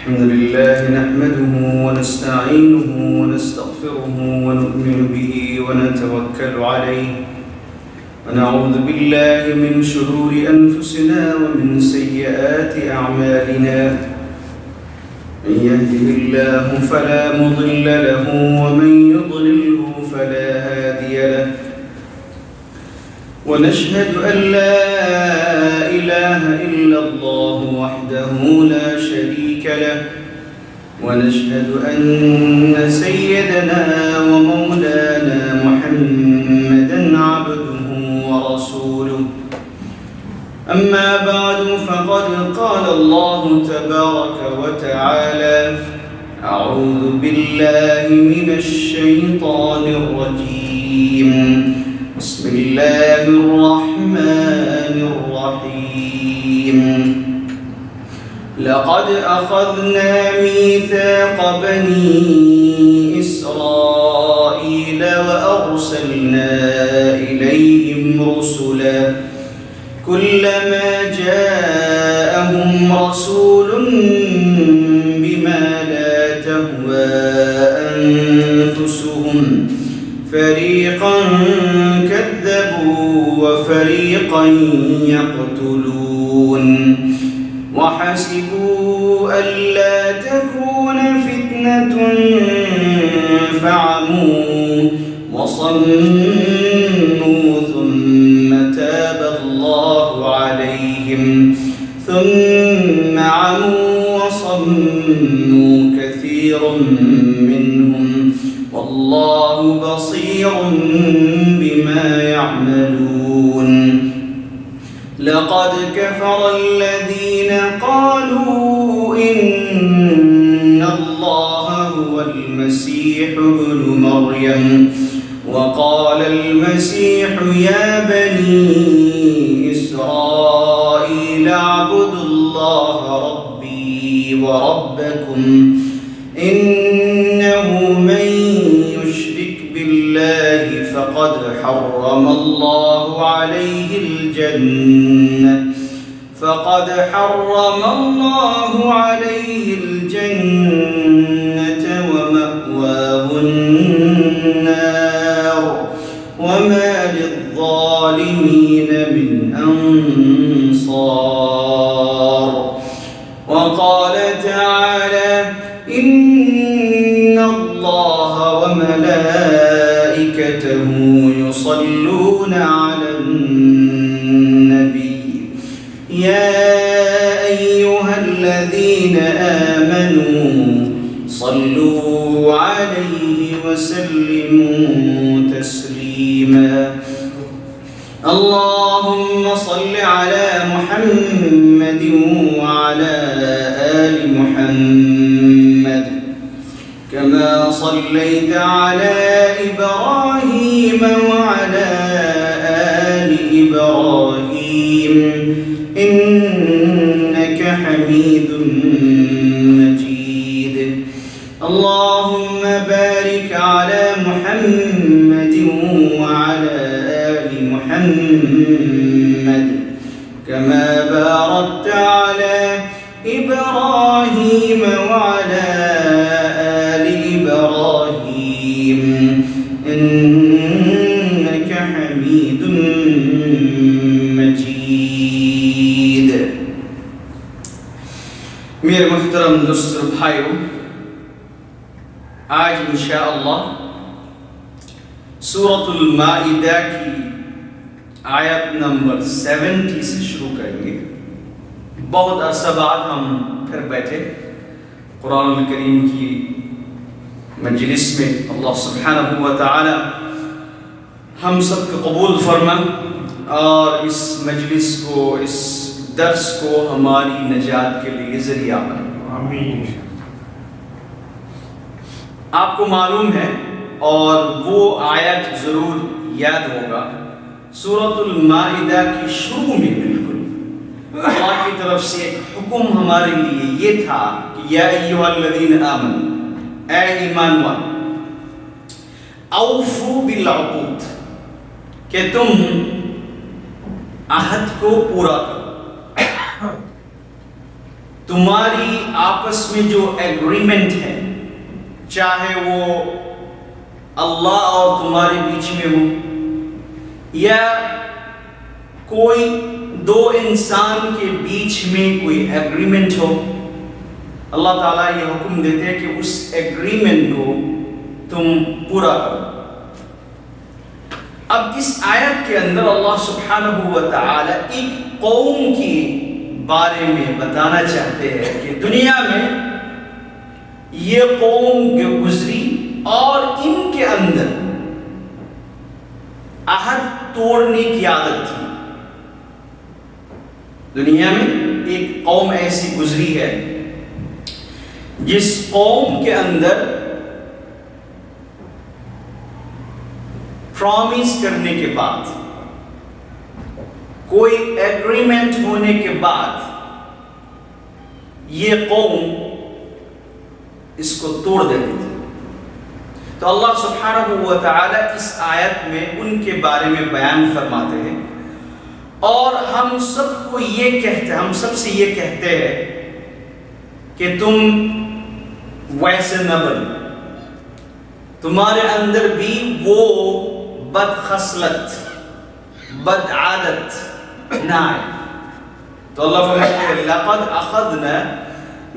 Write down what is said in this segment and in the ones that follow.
الحمد لله نحمده ونستعينه ونستغفره ونؤمن به ونتوكل عليه ونعوذ بالله من شرور أنفسنا ومن سيئات أعمالنا من يهده الله فلا مضل له ومن يضلله فلا هادي له ونشهد أن لا إله إلا الله وحده لا شريك له ونشهد أن سيدنا ومولانا محمدا عبده ورسوله أما بعد فقد قال الله تبارك وتعالى أعوذ بالله من الشيطان الرجيم بسم الله الرحمن الرحيم لقد أخذنا ميثاق بني إسرائيل وأرسلنا إليهم رسلا كلما جاءهم رسول بما لا تهوى أنفسهم فريقا كذبوا وفريقا يقتلون وحسبوا ألا تكون فتنة فعموا وصموا ثم تاب الله عليهم ثم عموا وصموا كثير منهم والله بصير بما يعملون لقد كفر الذين قالوا إن الله هو المسيح ابن مريم وقال المسيح يا بني إسرائيل اعبدوا الله ربي وربكم إنه من يشرك بالله فقد حرم الله عليه الجنة ومأواه النار وما للظالمين من أنصار وقال تعالى إن الله وملائكته يصلون على النبي يا أيها الذين آمنوا صلوا عليه وسلموا تسليما اللهم صل على محمد وعلى آل محمد كما صليت على إبراهيم وعلى آل إبراهيم إنك حميد مجيد اللهم بارك على محمد وعلى آل محمد كما باركت على إبراهيم وعلى آل إبراهيم إنك حميد مجيد میرے محترم دوستو بھائیو آج انشاءاللہ سورۃ المائدہ کی آیت نمبر 70 سے شروع کریں گے بہت عرصہ بعد ہم پھر بیٹھے قرآن الکریم کی مجلس میں اللہ سبحانہ و تعالی ہم سب کو قبول فرما اور اس مجلس کو اس درس کو ہماری نجات کے لیے ذریعہ بنا آمین آپ کو معلوم ہے اور وہ آیت ضرور یاد ہوگا سورۃ المائدہ کی شروع میں بالکل اللہ کی طرف سے ایک حکم ہمارے لیے یہ تھا کہ یا ایھا الذین آمنوا اے ایمان والو اوفوا بالعقود کہ تم عہد کو پورا کرو تمہاری آپس میں جو ایگریمنٹ ہے، چاہے وہ اللہ اور تمہارے بیچ میں ہو یا کوئی دو انسان کے بیچ میں کوئی ایگریمنٹ ہو، اللہ تعالیٰ یہ حکم دیتے ہیں کہ اس ایگریمنٹ کو تم پورا کرو۔ اب اس آیت کے اندر اللہ سبحانہ و تعالی ایک قوم کے بارے میں بتانا چاہتے ہیں کہ دنیا میں یہ قوم گزری اور ان کے اندر عہد توڑنے کی عادت تھی۔ دنیا میں ایک قوم ایسی گزری ہے جس قوم کے اندر پرامیس کرنے کے بعد، کوئی ایگریمنٹ ہونے کے بعد یہ قوم اس کو توڑ دیتی تھی۔ تو اللہ سبحانہ و تعالی اس آیت میں ان کے بارے میں بیان فرماتے ہیں، اور ہم سب کو یہ کہتے ہیں، ہم سب سے یہ کہتے ہیں کہ تم ویسے نہ بنو، تمہارے اندر بھی وہ بد خصلت، بد عادت نہ آئے۔ تو اللہ فرماتے ہیں لَقَدْ أَخَذْنَا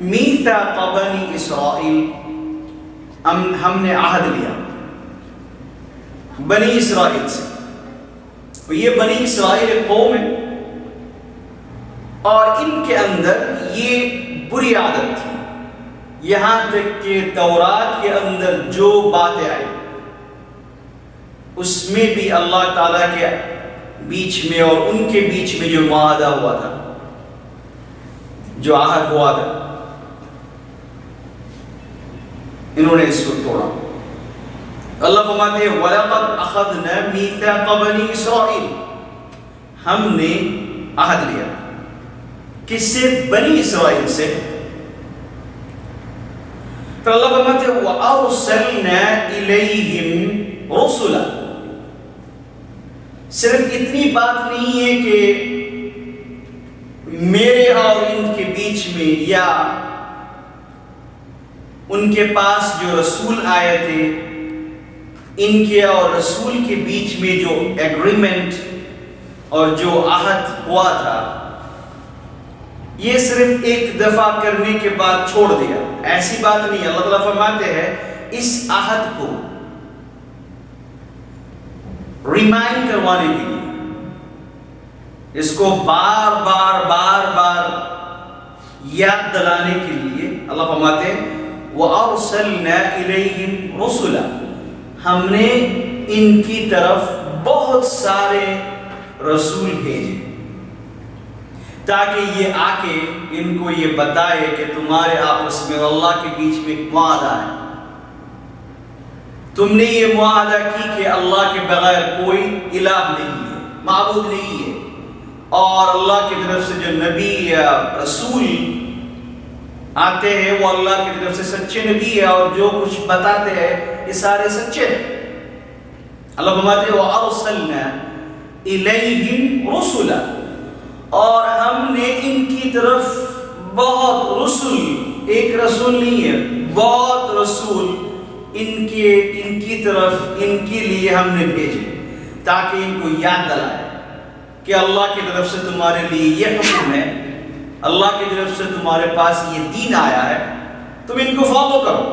مِيثَاقَ بَنِي إِسْرَائِيل، ہم نے عہد لیا بنی اسرائیل سے۔ یہ بنی اسرائیل ایک قوم ہے اور ان کے اندر یہ بری عادت تھی، یہاں تک کہ تورات کے اندر جو باتیں آئی اس میں بھی اللہ تعالیٰ کے بیچ میں اور ان کے بیچ میں جو معاہدہ ہوا تھا، جو عہد ہوا تھا، انہوں نے اس کو توڑا۔ اللہ فرماتے ہیں وَلَقَدْ أَخَذْنَا مِيثَاقَ بَنِي إِسْرَائِيل، ہم نے عہد لیا، کس سے؟ بنی اسرائیل سے۔ تو اللہ فرماتے ہیں وَأَرْسَلْنَا إِلَيْهِمْ رُسُلًا، صرف اتنی بات نہیں ہے کہ میرے اور ان کے بیچ میں یا ان کے پاس جو رسول آئے تھے، ان کے اور رسول کے بیچ میں جو ایگریمنٹ اور جو عہد ہوا تھا یہ صرف ایک دفعہ کرنے کے بعد چھوڑ دیا، ایسی بات نہیں۔ اللہ تعالیٰ فرماتے ہیں اس عہد کو ریمائنڈ کروانے کے لیے، اس کو بار بار بار بار یاد دلانے کے لیے اللہ فرماتے ہیں وَأَرْسَلْنَا إِلَيْهِمْ رُسُلًا، ہم نے ان کی طرف بہت سارے رسول بھیجے تاکہ یہ آ کے ان کو یہ بتائے کہ تمہارے آپس میں اللہ کے بیچ میں ایک معاہدہ ہے، تم نے یہ معاہدہ کی کہ اللہ کے بغیر کوئی الہ نہیں ہے، معبود نہیں ہے، اور اللہ کی طرف سے جو نبی یا رسول آتے ہیں وہ اللہ کی طرف سے سچے نبی ہے، اور جو کچھ بتاتے ہیں یہ سارے سچے ہیں۔ اللہ فرماتے ہیں وَأَرْسَلْنَا إِلَيْهِمْ رُسُلًا، اور ہم نے ان کی طرف بہت رسول، ایک رسول نہیں ہے، بہت رسول ان کی طرف ان کے لیے ہم نے بھیجے تاکہ ان کو یاد دلائے کہ اللہ کی طرف سے تمہارے لیے یہ حکم ہے، اللہ کی طرف سے تمہارے پاس یہ دین آیا ہے، تم ان کو فالو کرو۔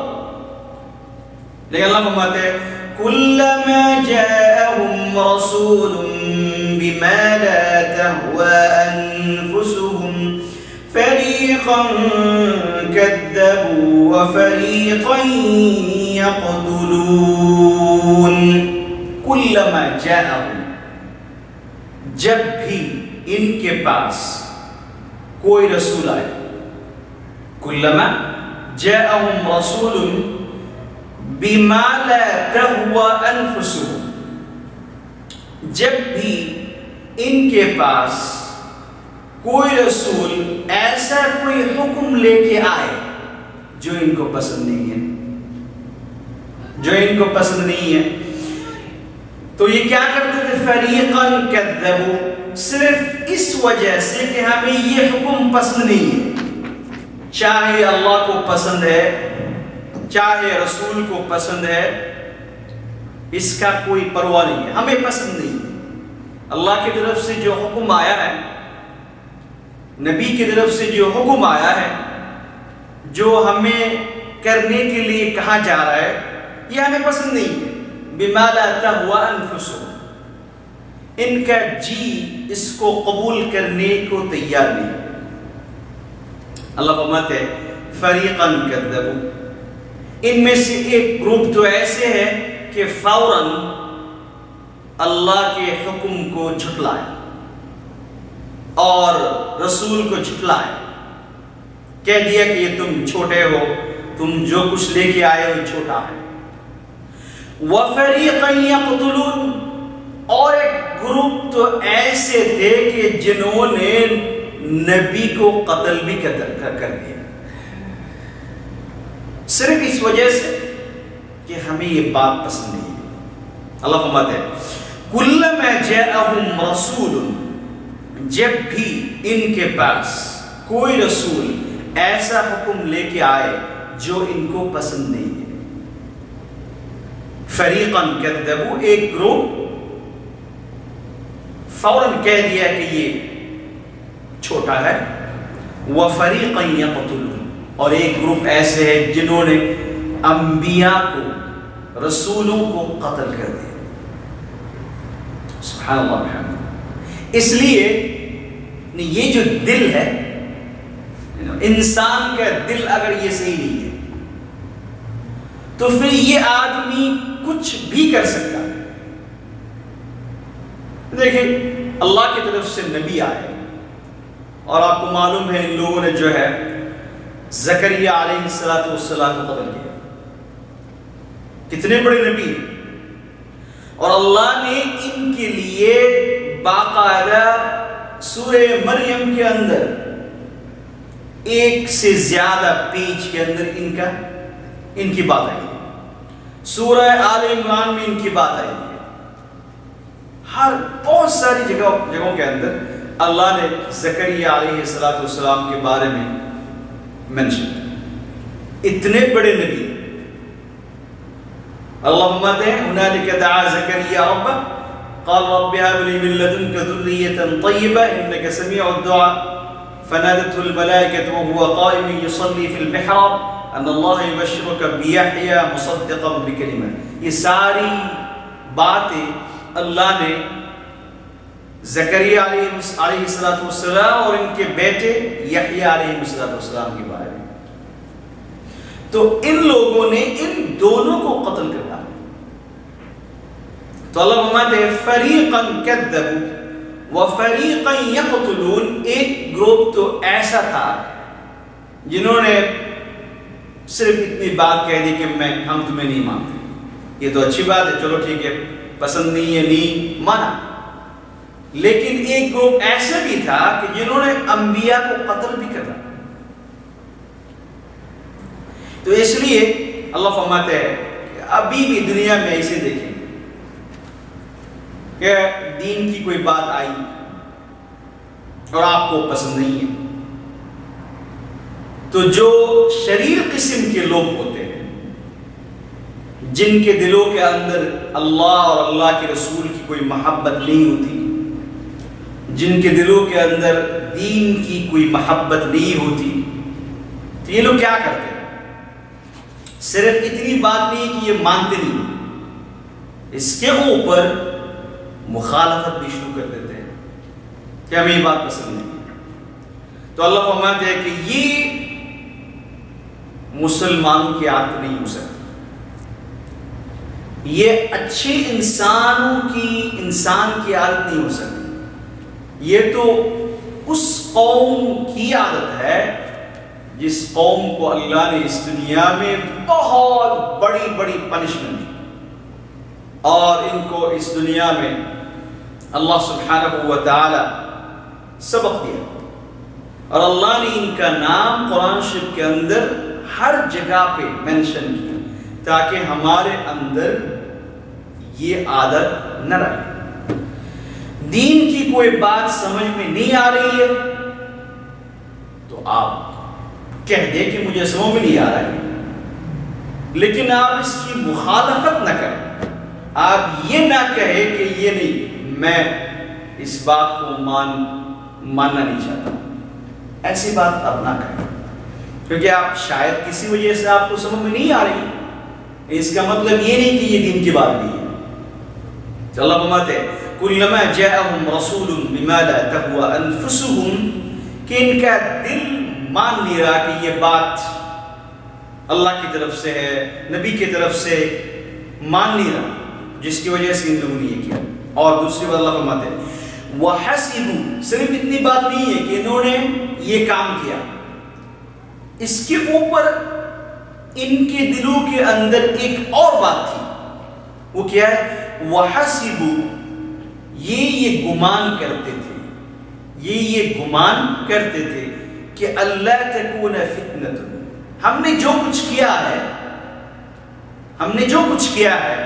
لیکن اللہ فرماتے ہیں كُلَّمَا جَاءَهُمْ رَسُولٌ بِمَا لَا تَهْوَى أَنفُسُهُمْ فَرِيقًا كَذَّبُوا وَفَرِيقًا يَقْتُلُونَ۔ كُلَّمَا جَاءَهُمْ، جب بھی ان کے پاس کوئی رسول آئے، كُلَّمَا جَاءَهُمْ رَسُولٌ بِمَا لَا تَهْوَى أَنفُسُهُمْ، جب بھی ان کے پاس کوئی رسول ایسا کوئی حکم لے کے آئے جو ان کو پسند نہیں ہے، جو ان کو پسند نہیں ہے، تو یہ کیا کرتے تھے؟ فَرِيقًا كَذَّبُوا، صرف اس وجہ سے کہ ہمیں یہ حکم پسند نہیں ہے، چاہے اللہ کو پسند ہے چاہے رسول کو پسند ہے، اس کا کوئی پرواہ نہیں ہے، ہمیں پسند نہیں ہے۔ اللہ کی طرف سے جو حکم آیا ہے، نبی کی طرف سے جو حکم آیا ہے، جو ہمیں کرنے کے لیے کہا جا رہا ہے، یہ ہمیں پسند نہیں ہے۔ بما لا تہوی انفسهم، ان کا جی اس کو قبول کرنے کو تیار نہیں۔ اللہ فرماتے ہیں فریقا کذبوا، ان میں سے ایک گروپ تو ایسے ہے کہ فوراً اللہ کے حکم کو جھٹلائے اور رسول کو جھٹلائے، کہہ دیا کہ یہ تم چھوٹے ہو، تم جو کچھ لے کے آئے ہو چھوٹا ہے۔ وَفَرِيقًا يَقْتُلُونَ، اور ایک گروپ تو ایسے تھے کہ جنہوں نے نبی کو قتل بھی کر دیا، صرف اس وجہ سے کہ ہمیں یہ بات پسند نہیں ہے۔ اللہ فرماتے ہیں کُلَّمَا جَاءَهُمْ رَسُولٌ، جب بھی ان کے پاس کوئی رسول ایسا حکم لے کے آئے جو ان کو پسند نہیں ہے، فریقاً کذبوا، ایک گروپ فوراً کہہ دیا کہ یہ چھوٹا ہے، وَفَرِيقًا يَقْتُلُونَ، اور ایک گروپ ایسے ہیں جنہوں نے انبیاء کو، رسولوں کو قتل کر دیا۔ سبحان اللہ الحمد۔ اس لیے یہ جو دل ہے، انسان کا دل اگر یہ صحیح نہیں ہے تو پھر یہ آدمی کچھ بھی کر سکتا ہے۔ دیکھیں اللہ کی طرف سے نبی آئے، اور آپ کو معلوم ہے ان لوگوں نے جو ہے زکریا علیہ السلام کو قتل کیا، کتنے بڑے نبی ہیں، اور اللہ نے ان کے لیے باقاعدہ سورہ مریم کے اندر ایک سے زیادہ پیج کے اندر ان کی بات آئی ہے، سورہ آل عمران میں ان کی بات آئی ہے، ہر بہت ساری جگہوں کے اندر اللہ نے زکریا علیہ السلام کے بارے میں منشن، اتنے بڑے نبی۔ اللہ فرماتے ہیں هنالك دعا زكريا ربه قال رب هب لي من لدنك ذرية طيبة إنك سميع الدعاء فنادته الملائكة وهو قائم يصلي في المحراب أن الله يبشرك بيحيى مصدقا بكلمة۔ یہ ساری باتیں اللہ نے زکریا علیہ السلام اور ان کے بیٹے یحییٰ علیہ السلام کے بارے میں، تو ان لوگوں نے ان دونوں کو قتل کر ڈالا۔ تو اللہ فرماتے ہیں فریقاً کذبوا وفریقاً یقتلون، ایک گروپ تو ایسا تھا جنہوں نے صرف اتنی بات کہہ دی کہ ہم تمہیں نہیں مانتے، یہ تو اچھی بات ہے، چلو ٹھیک ہے، پسند نہیں ہے، نہیں مانا۔ لیکن ایک گروپ ایسا بھی تھا کہ جنہوں نے انبیاء کو قتل بھی کرا۔ تو اس لیے اللہ فرماتے ہیں کہ ابھی بھی دنیا میں ایسے دیکھیں کہ دین کی کوئی بات آئی اور آپ کو پسند نہیں ہے، تو جو شریر قسم کے لوگ ہوتے ہیں، جن کے دلوں کے اندر اللہ اور اللہ کے رسول کی کوئی محبت نہیں ہوتی، جن کے دلوں کے اندر دین کی کوئی محبت نہیں ہوتی، تو یہ لوگ کیا کرتے ہیں؟ صرف اتنی بات نہیں کہ یہ مانتے نہیں، اس کے اوپر مخالفت بھی شروع کر دیتے ہیں کہ ہمیں یہ بات پسند نہیں۔ تو اللہ فرماتے ہیں کہ یہ مسلمانوں کی عادت نہیں ہو سکتی، یہ اچھے انسان کی عادت نہیں ہو سکتی، یہ تو اس قوم کی عادت ہے جس قوم کو اللہ نے اس دنیا میں بہت بڑی بڑی پنشمنٹ دی، اور ان کو اس دنیا میں اللہ سبحانہ و تعالی سبق دیا، اور اللہ نے ان کا نام قرآن شریف کے اندر ہر جگہ پہ منشن کیا تاکہ ہمارے اندر یہ عادت نہ رہے۔ دین کی کوئی بات سمجھ میں نہیں آ رہی ہے تو آپ کہہ دے کہ مجھے سمجھ میں نہیں آ رہا ہے، لیکن آپ اس کی مخالفت نہ کریں، آپ یہ نہ کہے کہ یہ نہیں، میں اس بات کو ماننا نہیں چاہتا، ایسی بات آپ نہ کریں، کیونکہ آپ شاید کسی وجہ سے آپ کو سمجھ میں نہیں آ رہی، اس کا مطلب یہ نہیں کہ یہ دین کی بات نہیں ہے۔ تو اللہ فرماتے ہیں کلما جاءہم رسول بما لا تهوى انفسهم، کہ ان کا دل مان نہیں رہا کہ یہ بات اللہ کی طرف سے ہے، نبی کی طرف سے مان نہیں رہا، جس کی وجہ سے ان لوگوں نے یہ کیا۔ اور دوسری بات اللہ فرماتے ہیں وَحَسِبُوا، صرف اتنی بات نہیں ہے کہ انہوں نے یہ کام کیا، اس کے اوپر ان کے دلوں کے اندر ایک اور بات تھی، وہ کیا ہے؟ وَحَسِبُوا، یہ گمان کرتے تھے، یہ گمان کرتے تھے کہ اللہ تکون فتنۃ، ہم نے جو کچھ کیا ہے، ہم نے جو کچھ کیا ہے،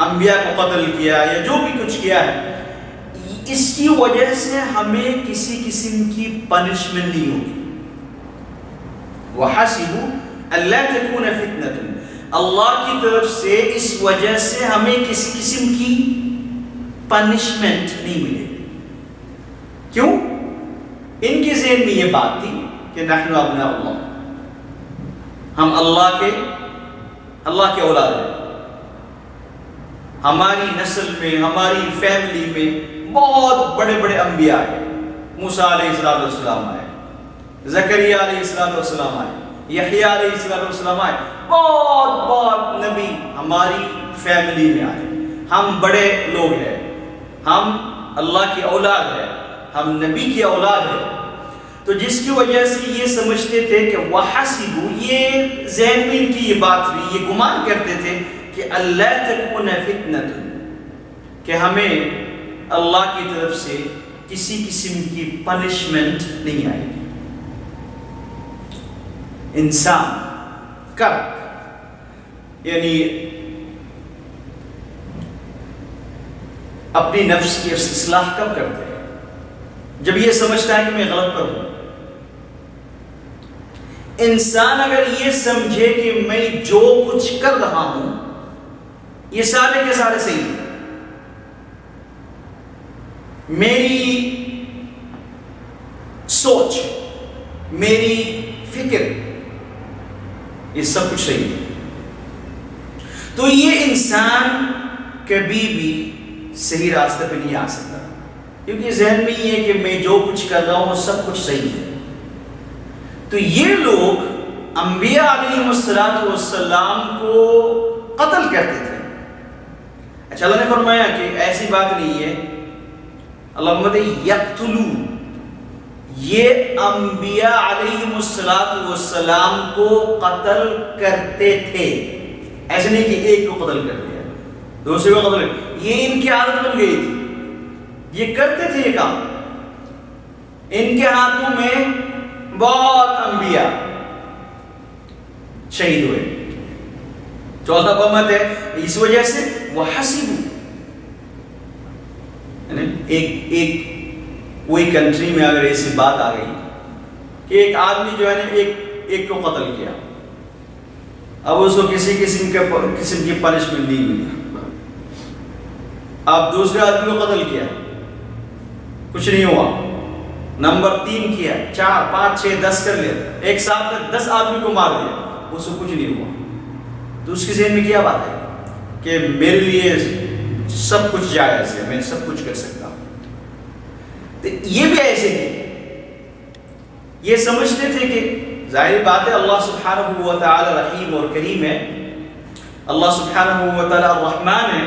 انبیاء کو قتل کیا یا جو بھی کچھ کیا ہے، اس کی وجہ سے ہمیں کسی قسم کی پنشمنٹ نہیں ہوگی۔ وَحَسِبُوا أَلَّا تَكُونَ فِتْنَةٌ، اللہ کی طرف سے اس وجہ سے ہمیں کسی قسم کی پنشمنٹ نہیں ملے گی۔ کیوں؟ ان کے ذہن میں یہ بات تھی کہ نحن ابناء اللہ، ہم اللہ کے اولاد ہیں، ہماری نسل میں، ہماری فیملی میں بہت بڑے بڑے انبیاء ہیں، موسیٰ علیہ السلام آئے، زکریا علیہ السلام آئے، یحییٰ علیہ السلام آئے، بہت نبی ہماری فیملی میں آئے، ہم بڑے لوگ ہیں، ہم اللہ کی اولاد ہیں، ہم نبی کی اولاد ہیں۔ تو جس کی وجہ سے یہ سمجھتے تھے کہ وَحَسِبُوا، یہ ذہن میں ان کی یہ بات ہوئی، یہ گمان کرتے تھے کہ اللہ تکون فتنۃ، کہ ہمیں اللہ کی طرف سے کسی قسم کی پنشمنٹ نہیں آئے گی۔ انسان کب یعنی اپنی نفس کی اصلاح کب کرتے ہیں؟ جب یہ سمجھتا ہے کہ میں غلط پر ہوں۔ انسان اگر یہ سمجھے کہ میں جو کچھ کر رہا ہوں یہ سارے کے سارے صحیح ہیں، میری سوچ، میری فکر، یہ سب کچھ صحیح ہے، تو یہ انسان کبھی بھی صحیح راستے پہ نہیں آ سکتا، کیونکہ ذہن میں یہ ہے کہ میں جو کچھ کر رہا ہوں وہ سب کچھ صحیح ہے۔ تو یہ لوگ انبیاء علیہ السلام کو قتل کرتے تھے۔ اچھا، اللہ نے فرمایا کہ ایسی بات نہیں ہے، اللہ فرماتے یقتلون، یہ انبیاء علیہ السلام کو قتل کرتے تھے، ایسے نہیں کہ ایک کو قتل کر دیا، دوسرے کو قتل، یہ ان کی عادت بن گئی تھی، یہ کرتے تھے یہ کام، ان کے ہاتھوں میں بہت انبیاء شہید ہوئے۔ چوتھا بمت ہے اس وجہ سے وَحَسِبُوا، ایک کوئی کنٹری میں اگر ایسی بات آ گئی کہ ایک آدمی جو ہے نا ایک کو قتل کیا، اب اس کو کسی قسم کی پنشمنٹ نہیں ملی، اب دوسرے آدمی کو قتل کیا، کچھ نہیں ہوا، نمبر 3 کیا، 4 5 6 10 کر لیا، ایک ساتھ میں 10 آدمی کو مار دیا، اس کو کچھ نہیں ہوا، تو اس کے ذہن میں کیا بات ہے کہ میرے لیے سب کچھ جائز ہے، میں سب کچھ کر سکتا ہوں۔ تو یہ بھی ایسے تھے، یہ سمجھتے تھے کہ ظاہر بات ہے اللہ سبحانہ و تعالی رحیم اور کریم ہے، اللہ سبحانہ و تعالی الرحمن ہے،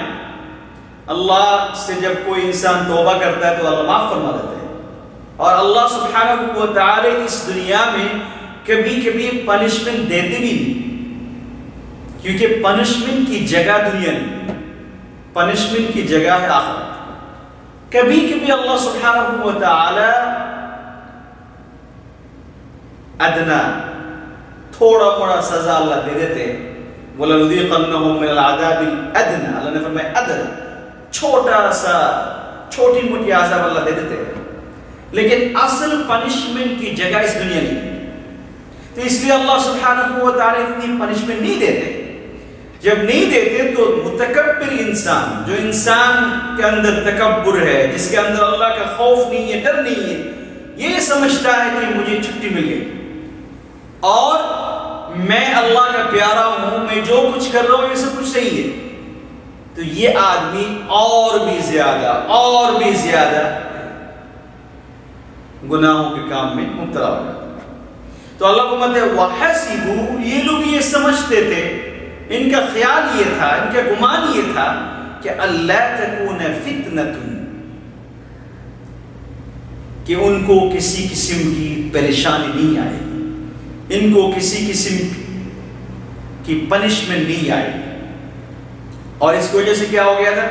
اللہ سے جب کوئی انسان توبہ کرتا ہے تو اللہ معاف فرما دیتا ہے، اور اللہ سبحانہ و تعالی اس دنیا میں کبھی کبھی پنشمنٹ دیتے بھی نہیں، کیونکہ پنشمنٹ کی جگہ دنیا نہیں، پنشمنٹ کی جگہ ہے آخرت۔ کبھی کبھی اللہ سبحانہ و تعالی ادنا تھوڑا موڑا سزا اللہ دے دیتے ہیں، وَلَنُذِيقَنَّهُم مِّنَ الْعَذَابِ الْأَدْنَىٰ، اللہ نے فرمایا ادنا، چھوٹا سا چھوٹی موٹی عذاب اللہ دے دیتے ہیں، لیکن اصل پنشمنٹ کی جگہ اس دنیا نہیں۔ تو اس لیے اللہ سبحانہ و تعالیٰ اتنی پنشمنٹ نہیں دیتے. جب نہیں دیتے تو متکبر انسان، جو انسان کے اندر تکبر ہے، جس کے اندر اللہ کا خوف نہیں ہے، ڈر نہیں ہے، یہ سمجھتا ہے کہ مجھے چھٹی مل گئی اور میں اللہ کا پیارا ہوں، میں جو کچھ کر رہا ہوں یہ سب کچھ صحیح ہے، تو یہ آدمی اور بھی زیادہ گناہوں کے کام میں مبتلا ہو جاتا. تو اللہ کو مت وَحَسِبُوا، یہ لوگ یہ سمجھتے تھے، ان کا خیال یہ تھا، ان کا گمان یہ تھا کہ اللہ تکون فتنۃ، کہ ان کو کسی قسم کی پریشانی نہیں آئے گی، ان کو کسی قسم کی پنشمنٹ نہیں آئے گی. اور اس کی وجہ سے کیا ہو گیا تھا؟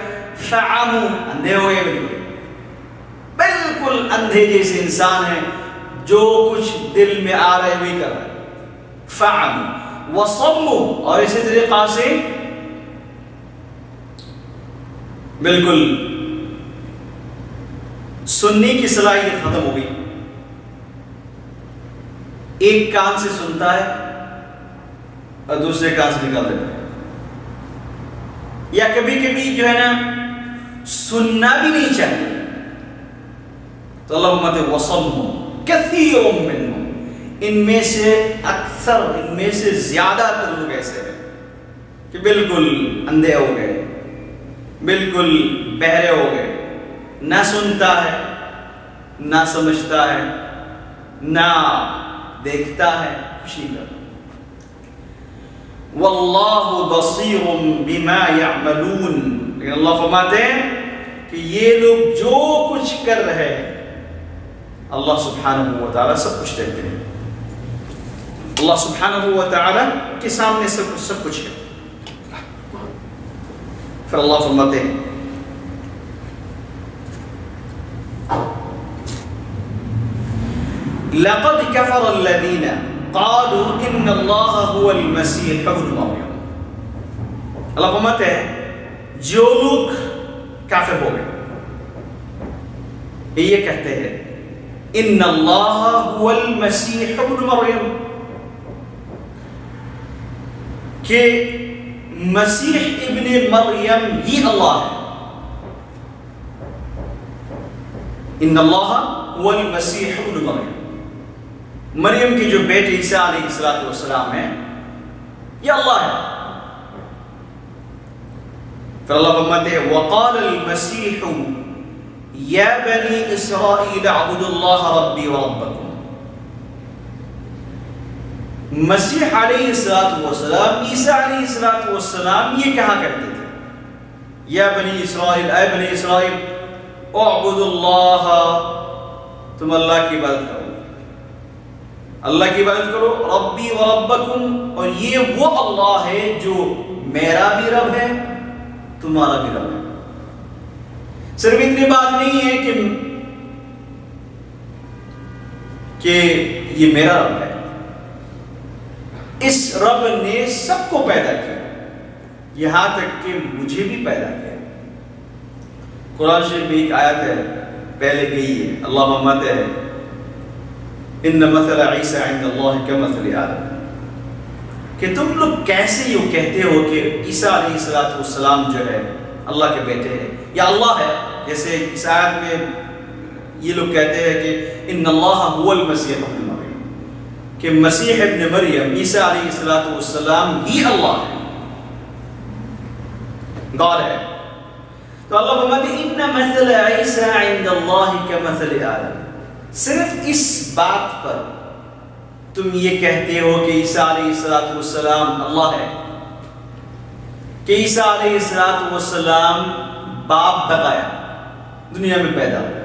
فعموا، اندھے ہو گئے، بالکل اندھے جیسے انسان ہیں، جو کچھ دل میں آ رہا ہے وہی کر رہا ہے. فعموا وصموا، اور اسی طریقہ سے بالکل سننے کی صلاحیت ختم ہو گئی. ایک کان سے سنتا ہے اور دوسرے کان سے نکال دیتا ہے، یا کبھی کبھی جو ہے نا سننا بھی نہیں چاہیے. تو اللہ فرماتے ہیں وصموا کثیر منہم، ان میں سے اکثر، ان میں سے زیادہ تر لوگ ایسے ہیں کہ بالکل اندھے ہو گئے، بالکل بہرے ہو گئے، نہ سنتا ہے، نہ سمجھتا ہے، نہ دیکھتا ہے، کچھ نہیں کرتا. واللہ بصیر بما یعملون، لیکن اللہ فرماتے ہیں کہ یہ لوگ جو کچھ کر رہے ہیں اللہ سبحانہ و تعالیٰ سب کچھ دیکھتے ہیں. اللہ سبحانہ و تعالیٰ کے سامنے سب کچھ ہے. پھر اللہ فرماتے ہیں لقد كفر الذين قالوا ان اللہ هو المسیح ابن مریم. اللہ فرماتے ہیں جو لوگ کافر ہو گئے، یہ کہتے ہیں ان اللہ هو المسیح ابن مریم، کہ مسیح ابن مریم ہی اللہ ہے. ان اللہ هو المسیح ابن مریم، مریم کے جو بیٹے عیسیٰ علیہ السلام ہیں یہ اللہ ہے. پھر اللہ فرماتے ہیں وقال المسیح یا بنی اسرائیل اعبدوا اللہ ربی وربکم. مسیح علیہ السلام، عیسیٰ علیہ السلام یہ کہا کرتے تھے یا بنی اسرائیل، اے بنی اسرائیل اعبدوا اللہ، تم اللہ کی عبادت کرو، اللہ کی عبادت کرو، ربی و ربکم، اور یہ وہ اللہ ہے جو میرا بھی رب ہے تمہارا بھی رب ہے. صرف اتنی بات نہیں ہے کہ یہ میرا رب ہے، اس رب نے سب کو پیدا کیا، یہاں تک کہ مجھے بھی پیدا کیا. قرآن شریف میں ایک آیت ہے پہلے گئی ہے، اللہ فرماتے ہیں ان مثل عیسیٰ عند اللہ کمثل آدم، کہ تم لوگ کیسے یوں کہتے ہو کہ عیسیٰ علیہ السلام جو ہے اللہ کے بیٹے ہیں یا اللہ ہے. جیسے اس آیت میں یہ لوگ کہتے ہیں کہ ان اللہ هو المسیح ابن مریم، کہ مسیح ابن مریم عیسیٰ علیہ السلام ہی اللہ ہے، گاڈ ہے. تو اللہ فرماتے ہیں ان مثل عیسیٰ عند اللہ کمثل آدم. صرف اس بات پر تم یہ کہتے ہو کہ عیسیٰ علیہ السلام اللہ ہے، کہ عیسیٰ علیہ السلام باپ بغایا دنیا میں پیدا ہوا،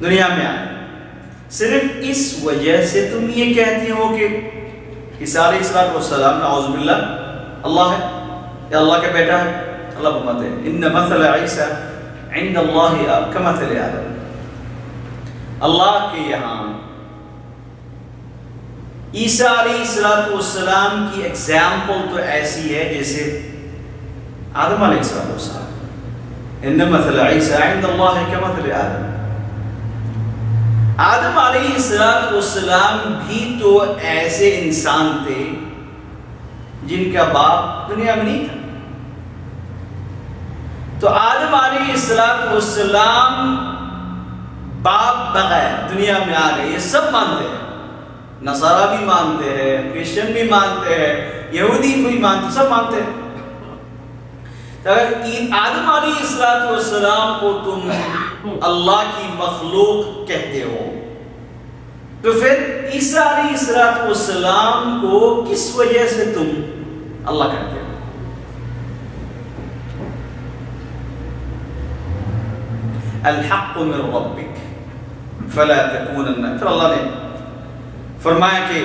دنیا میں آئے، صرف اس وجہ سے تم یہ کہتے ہو کہ عیسیٰ علیہ السلام نعوذ باللہ اللہ ہے یا اللہ کا بیٹا ہے. اللہ فرماتے ہیں ان مثل عیسیٰ عند اللہ کمثل آدم. اللہ کے یہاں عیسیٰ علیہ السلام کی ایگزامپل تو ایسی ہے جیسے آدم علیہ السلام. ان مثل عیسیٰ عند اللہ کمثل آدم. آدم علیہ السلام بھی تو ایسے انسان تھے جن کا باپ دنیا میں نہیں تھا. تو آدم علیہ السلام باپ بغیر دنیا میں آ گئے، یہ سب مانتے ہیں. نصارہ بھی مانتے ہیں، کرسچن بھی مانتے ہیں، یہودی بھی مانتے، سب مانتے ہیں. اگر آدم علیہ السلام کو تم اللہ کی مخلوق کہتے ہو تو پھر عیسیٰ علیہ السلام کو کس وجہ سے تم اللہ کہتے ہو؟ الحق من ربک فلا تکونن. پھر اللہ نے فرمایا کہ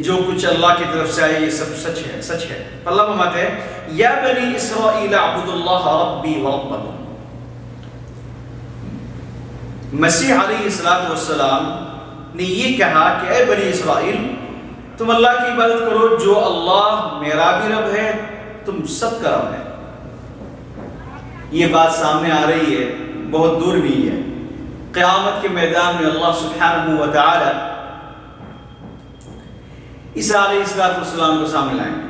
جو کچھ اللہ کی طرف سے آئے یہ سب سچ ہے. اللہ فرماتے ہیں یا بنی اسرائیل اعبدوا اللہ ربی وربکم. مسیح علیہ السلام نے یہ کہا کہ اے بنی اسرائیل تم اللہ کی عبادت کرو جو اللہ میرا بھی رب ہے تم سب کا رب ہے. یہ بات سامنے آ رہی ہے، بہت دور نہیں ہے. قیامت کے میدان میں اللہ سبحانہ و تعالی عیسیٰ علیہ السلام کو سامنے لائیں گے.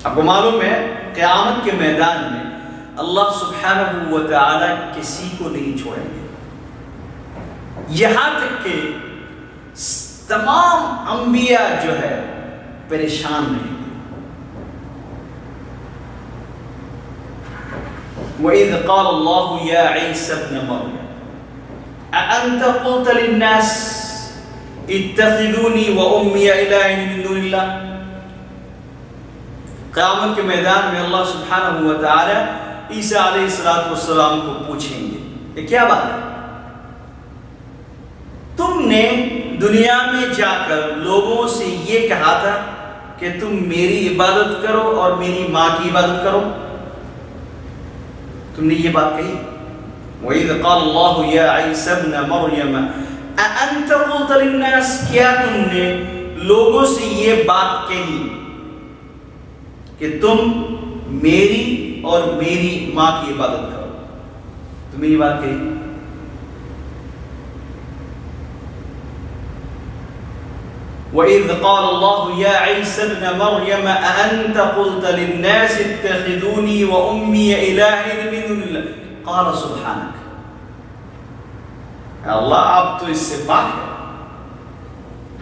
آپ کو معلوم ہے قیامت کے میدان میں اللہ سبحانہ و تعالی کسی کو نہیں چھوڑیں گے، یہاں تک کہ تمام انبیاء جو ہے پریشان رہیں گے. وَإِذْ قَالَ اللَّهُ يَا عِيسَى ابْنَ مَرْيَمَ أَأَنْتَ قُلْتَ لِلنَّاسِ اتخذونی و امی الہین من دون اللہ. قیامت کے میدان میں اللہ سبحانہ و تعالی عیسیٰ علیہ السلام کو پوچھیں گے یہ کیا بات ہے؟ تم نے دنیا میں جا کر لوگوں سے یہ کہا تھا کہ تم میری عبادت کرو اور میری ماں کی عبادت کرو. تم نے یہ بات کہی. وَإِذْ قَالَ اللَّهُ يَا عِيسَى ابْنَ مَرْيَمَ أَأَنْتَ قُلْتَ لِلنَّاسِ کیا تم نے لوگوں سے یہ بات کہی کہ تم میری اور میری ماں کی عبادت کرو؟ تم نے یہ بات کہی. وَإِذْ قَالَ اللَّهُ يَا عِيسَى ابْنَ مَرْيَمَ أَأَنْتَ قُلْتَ لِلنَّاسِ اتَّخِذُونِي وَأُمِّيَ إِلَٰهَيْنِ مِن دُونِ اللَّهِ قَالَ سُبْحَانَكَ. اللہ آپ تو اس سے پاک ہے.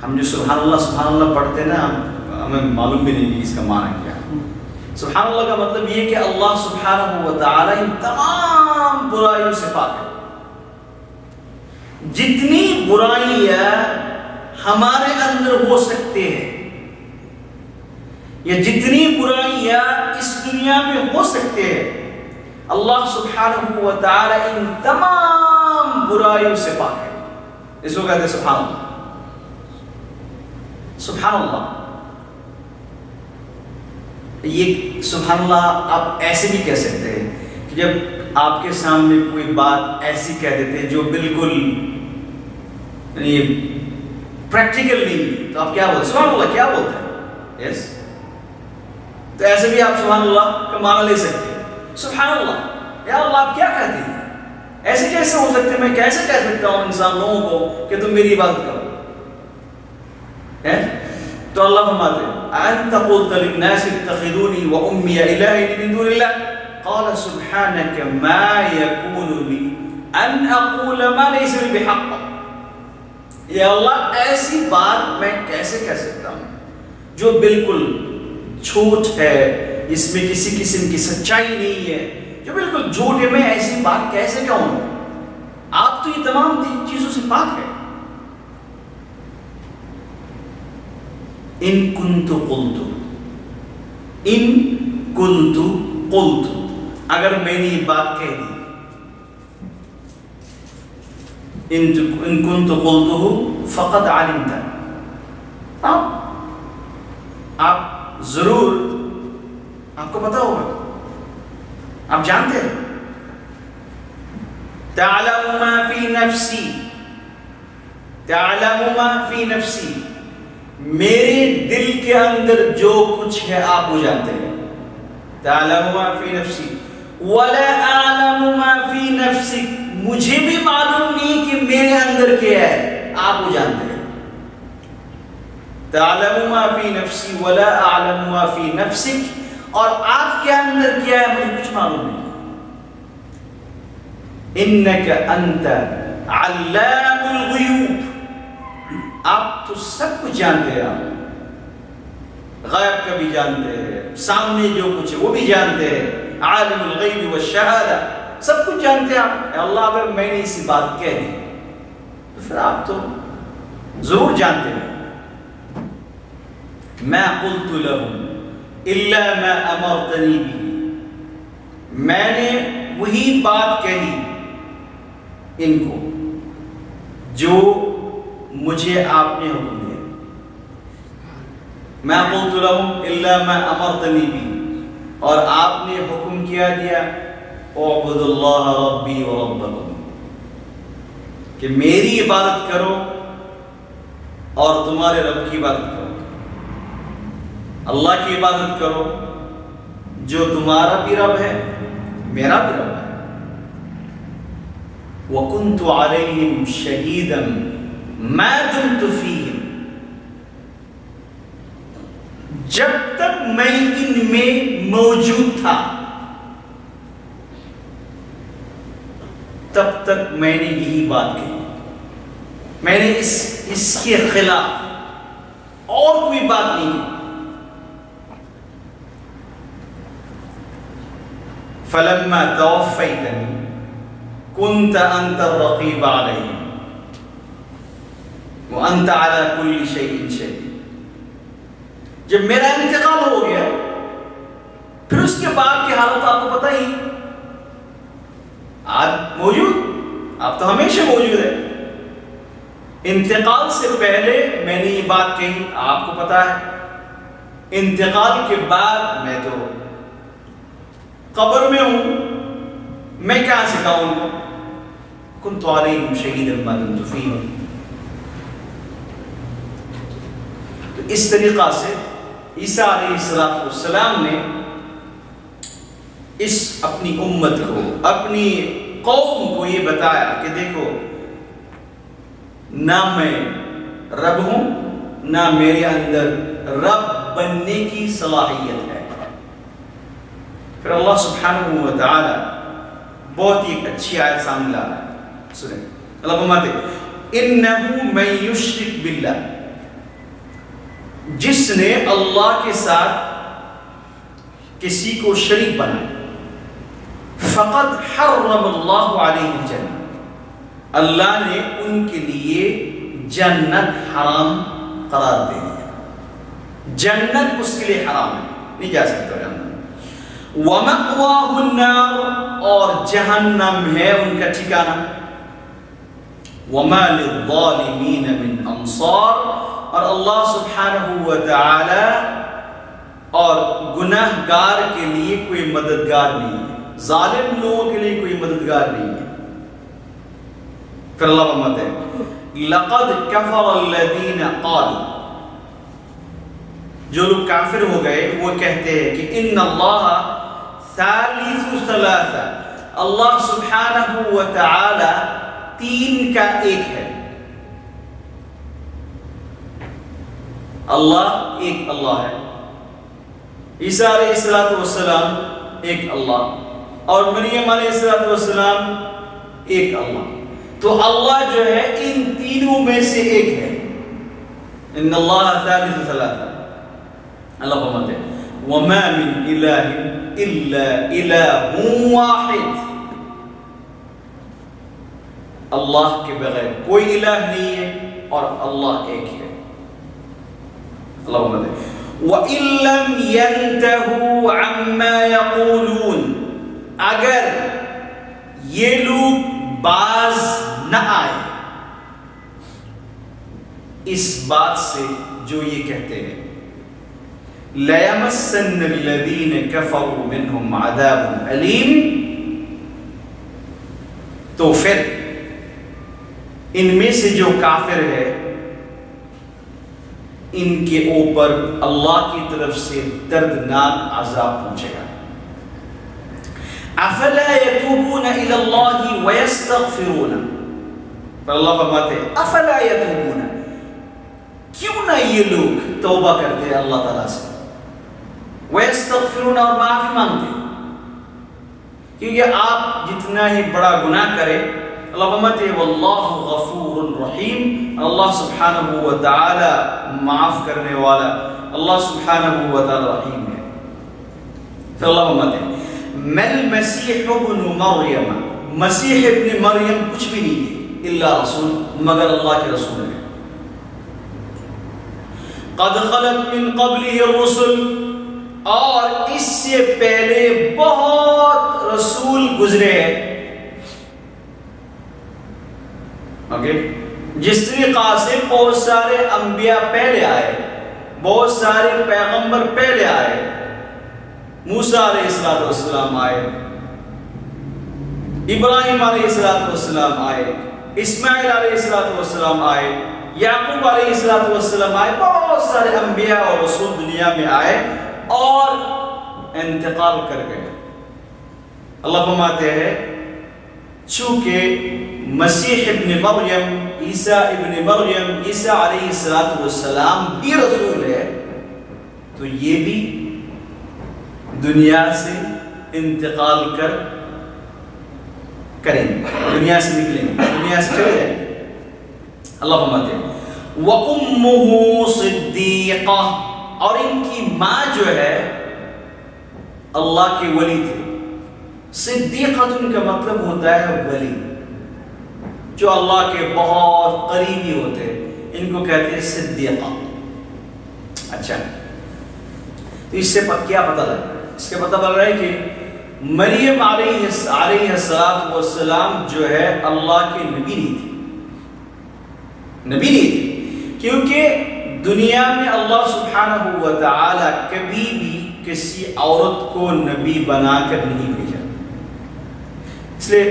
ہم جو سبحان اللہ پڑھتے ہیں نا ہمیں معلوم بھی نہیں کہ اس کا معنی کیا ہے. سبحان اللہ کا مطلب یہ کہ اللہ سبحانہ و تعالی ان تمام برائیوں سے پاک ہے. جتنی برائیاں ہمارے اندر ہو سکتے ہیں یا جتنی برائیاں اس دنیا میں ہو سکتے ہیں اللہ سبحانہ و تعالی ان تمام برائیوں سے پاک ہے. اس کو کہتے ہیں سبحان اللہ. سبحان اللہ یہ سبحان اللہ آپ ایسے بھی کہہ سکتے ہیں کہ جب آپ کے سامنے کوئی بات ایسی کہہ دیتے ہیں جو بالکل یعنی پریکٹیکل نہیں تو آپ کیا بولتے؟ سبحان اللہ کیا بولتے ہیں؟ یس تو ایسے بھی آپ سبحان اللہ کا معنی لے سکتے ہیں. سبحان اللہ یا اللہ آپ کیا کہتے ہیں؟ ایسے کیسے ہو سکتے ہیں؟ میں کیسے کہہ سکتا ہوں انسان لوگوں کو کہ تم میری عبادت کرو؟ تو اللہ فرماتے ہیں أَأَنْتَ قُلْتَ لِلنَّاسِ اتَّخِذُونِي وَأُمِّيَ إِلَٰهَيْنِ مِن دُونِ اللَّهِ قَالَ سُبْحَانَكَ مَا يَكُونُ لِي أَنْ أَقُولَ مَا لَيْسَ لِي بِحَقٍّ. یا اللہ ایسی بات میں کیسے کہہ سکتا ہوں جو بالکل جھوٹ ہے، اس میں کسی قسم کی سچائی نہیں ہے، جو بالکل جھوٹ ہے، میں ایسی بات کیسے کہوں؟ آپ تو یہ تمام چیزوں سے پاک ہے. ان کنت قلت اگر میں نے یہ بات کہہ دی ان کنت قلته فقد علمت آپ ضرور آپ کو پتا ہوگا، آپ جانتے ہیں. تعلم ما فی نفسی میرے دل کے اندر جو کچھ ہے آپ وہ جانتے ہیں. تعلم ما فی نفسی ولا اعلم ما فی نفسک مجھے بھی معلوم نہیں کہ میرے اندر کیا ہے، آپ وہ جانتے ہیں۔ تعلم ما فی نفسی ولا اعلم ما فی نفسک، اور آپ کے اندر کیا ہے مجھے کچھ معلوم نہیں۔ انک انت علام الغیوب، آپ تو سب کچھ جانتے ہیں، آپ غیب کا بھی جانتے ہیں، سامنے جو کچھ ہے وہ بھی جانتے ہیں، عالم الغیب والشہادہ، سب کچھ جانتے ہیں آپ۔ اے اللہ اگر میں نے اسی بات کہہ دی تو پھر آپ تو ضرور جانتے ہیں۔ ما قلت لهم الا ما امرتنی به، میں نے وہی بات کہی ان کو جو مجھے آپ نے حکم دیا۔ ما قلت لهم الا ما امرتنی به، اور آپ نے حکم کیا دیا اعبدوا اللہ ربی وربکم، کہ میری عبادت کرو اور تمہارے رب کی عبادت کرو، اللہ کی عبادت کرو جو تمہارا بھی رب ہے میرا بھی رب ہے۔ وَكُنْتُ عَلَيْهِمْ شَهِيدًا مَا دُمْتُ فِيهِمْ، جب تک میں ان میں موجود تھا تب تک میں نے یہی بات کہی، میں نے اس کے خلاف اور کوئی بات نہیں کی۔ فَلَمَّا تَوَفَّيْتَنِي كُنْتَ أَنْتَ الرَّقِيبَ عَلَيْهِمْ وَأَنْتَ عَلَى كُلِّ شَيْءٍ شَهِيدٌ، جب میرا انتقال ہو گیا پھر اس کے بعد کی حالت آپ کو پتہ ہی، آپ موجود، آپ تو ہمیشہ موجود ہے۔ انتقال سے پہلے میں نے یہ بات کہی، آپ کو پتہ ہے، انتقال کے بعد میں تو قبر میں ہوں، میں کہاں سے کہوں گا كنت علیہم شہیدا ما دمت فیہم۔ تو اس طریقہ سے عیسیٰ علیہ السلام نے اس اپنی امت کو، اپنی قوم کو یہ بتایا کہ دیکھو نہ میں رب ہوں، نہ میرے اندر رب بننے کی صلاحیت ہے۔ پھر اللہ سبحانہ و تعالی بہت ہی اچھی آیت سامنے لا رہا ہے، سنیں اللہ فرماتے انہ من یشرک باللہ، جس نے اللہ کے ساتھ کسی کو شریک بنایا، فقد حرم اللہ علیہ الجنہ، اللہ نے ان کے لیے جنت حرام قرار دے دیا، جنت اس کے لیے حرام ہے، نہیں جا سکتا جنت۔ وَمَأْوَاهُ النَّارُ، اور جہنم ہے ان کا ٹھکانہ۔ وَمَا لِلظَّالِمِينَ مِنْ أَنصَارٍ، اور اللہ سبحانہ و تعالی اور گناہ گار کے لیے کوئی مددگار نہیں ہے، ظالم لوگوں کے لیے کوئی مددگار نہیں ہے۔ پھر اللہ فرماتے ہیں لَقَدْ كَفَرَ الَّذِينَ قَالُوا، جو لوگ کافر ہو گئے وہ کہتے ہیں کہ ان اللہ ثالث ثلاثہ، اللہ سبحانہ و تعالی تین کا ایک ہے، اللہ ایک اللہ ہے، عیسیٰ علیہ السلام ایک اللہ، اور مریم علیہ السلام ایک اللہ۔ تو اللہ جو ہے ان تینوں میں سے ایک ہے، ان اللہ ثالث ثلاثہ۔ اللہ فرماتے ہیں وَمَا مِنْ إِلَٰهٍ إِلَّا إِلَٰهٌ وَاحِدٌ، اللہ کے بغیر کوئی الہ نہیں ہے اور اللہ ایک ہے۔ اللہ فرماتے ہیں وَإِن لَّمْ يَنْتَهُوا عَمَّا يَقُولُونَ، اگر یہ لوگ باز نہ آئے اس بات سے جو یہ کہتے ہیں، لَيَمَسَّنَّ الَّذِينَ كَفَرُوا مِنْهُمْ عَذَابٌ أَلِيمٌ، تو پھر ان میں سے جو کافر ہے ان کے اوپر اللہ کی طرف سے دردناک عذاب پہنچے گا۔ افلا یتوبون الی اللہ ویستغفرون، پر اللہ فرماتے ہیں افلا یتوبون، کیوں نہ یہ لوگ توبہ کرتے ہیں اللہ تعالیٰ سے، ویستغفرون، اور معافی مانگتے ہیں، کیونکہ آپ جتنا ہی بڑا گناہ کرے اللہ فرماتے ہیں واللہ غفور رحیم، اللہ سبحانہ و تعالی معاف کرنے والا، اللہ سبحانہ و تعالی رحیم ہے۔ پھر اللہ فرماتے ہیں مل مسیح ابن مریم، مسیح ابن مریم کچھ بھی نہیں ہے الا رسول، مگر اللہ کے رسول ہے، قد خلت من قبلہ الرسل، اور اس سے پہلے بہت رسول گزرے ہیں، جس طریقہ سے بہت سارے انبیاء پہلے آئے، بہت سارے پیغمبر پہلے آئے، موسیٰ علیہ السلام آئے، ابراہیم علیہ السلام آئے، اسماعیل علیہ السلام آئے، یعقوب علیہ السلام آئے، بہت سارے انبیاء اور رسول دنیا میں آئے اور انتقال کر گئے۔ اللہ فرماتے ہیں چونکہ مسیح ابن مریم، عیسیٰ ابن مریم، عیسیٰ علیہ السلام بھی رسول ہے، تو یہ بھی دنیا سے انتقال کریں گے، دنیا سے نکلیں گے، دنیا سے چلے جائیں گے۔ اللہ فرماتے ہیں وَأُمُّهُ صِدِّيقَةٌ، اور ان کی ماں جو ہے اللہ کے ولی تھے۔ صدیقۃ کا مطلب ہوتا ہے ولی، جو اللہ کے بہت قریبی ہوتے ہیں، ان کو کہتے ہیں صدیقہ۔ اچھا، تو اس سے کیا پتہ لگا؟ اس کے پتہ لگ رہا ہے کہ مریم علیہ السلام جو ہے اللہ کے نبی نہیں تھی، نبی نہیں تھی، کیونکہ دنیا میں اللہ سبحانہ و تعالی کبھی بھی کسی عورت کو نبی بنا کر نہیں بھیجا، اس لیے